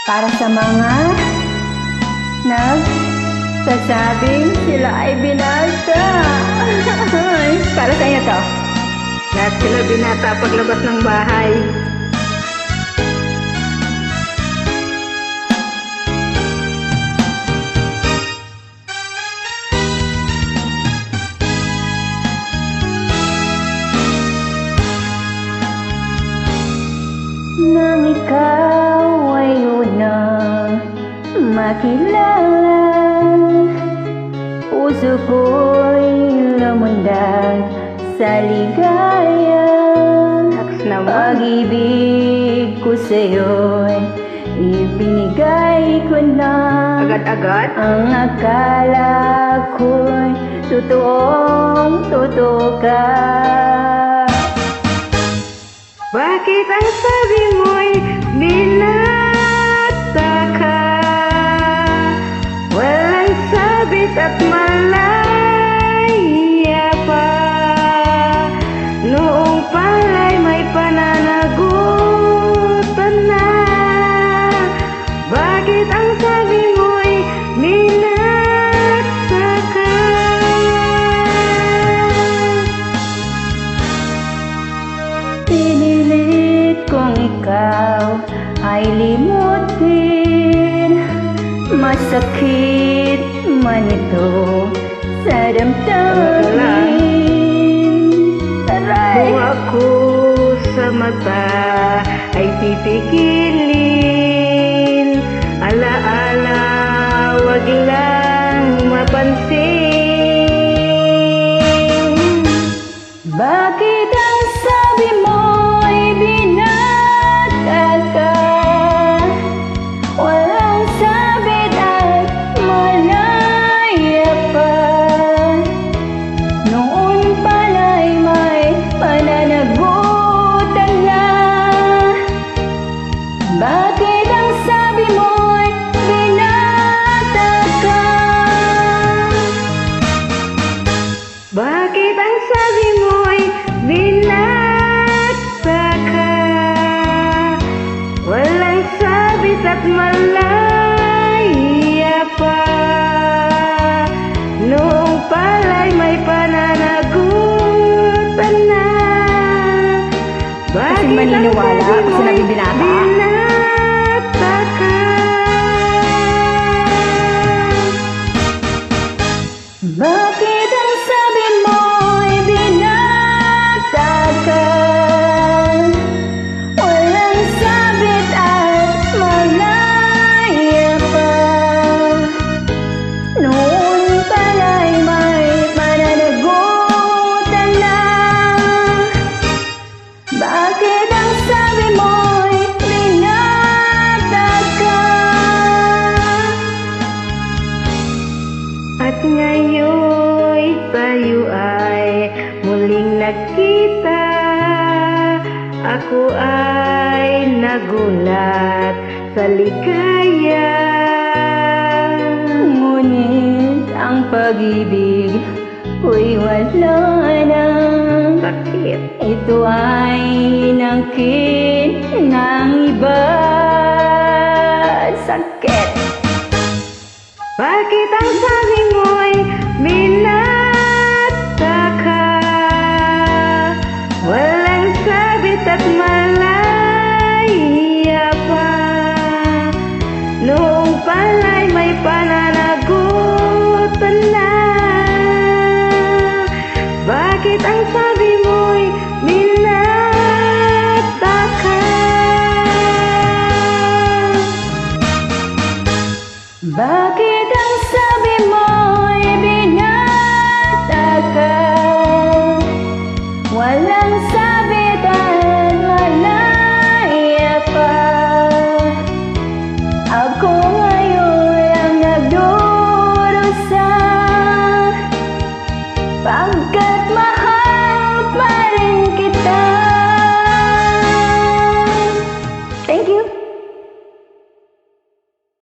Para sa mga nagsasabing sila ay binata. Para sa inyo to. Lahat sila binata paglabas ng bahay. Nang ikaw ay unang makilala, puso ko'y lumundag sa ligaya. Pag-ibig ko sa'yo'y ibinigay ko na. Agad-agad? Ang akala ko'y totoong-totoo ka. Bakit ang sabi mo'y binata ka? Walang sabit at malaya pa. Noong pala'y may pananagutan na. Bakit ang sabi mo'y binata ka? Pinilit kong ikaw ay limutin, masakit man ito sa damdamin. Aray! Kung ako sa mata ay pipikilin, alaala wag lang mapansin. Bakit ang sabi mo'y binata ka? Walang sabit at malaya pa. Noon pala'y may pananagutan na. Bakit ang sabi mo'y binata ka? Bakit ang sabi mo'y binata ka? Walang sabit at malaya pa. Noong pala'y may pananagutan na. Kasi maniniwala pag sinabing binata? Binata ka. Bakit ang sabi mo'y binata ka? Walang sabit at malaya pa. Noon pala'y may pananagutan na. Bakit ang sabi mo'y binata ka? At ngayon'y tayo ay muling nagkita. Ako ay nagulat sa ligaya. Ngunit ang pag-ibig ko'y wala na. Bakit? Ito ay nangkin ng iba. Sakit. Bakit ang sabi mo'y binata ka? Walang sabit at malaya pa. Noong pala'y may pananagutan na. Bakit ang sabi mo'y binata ka? Bakit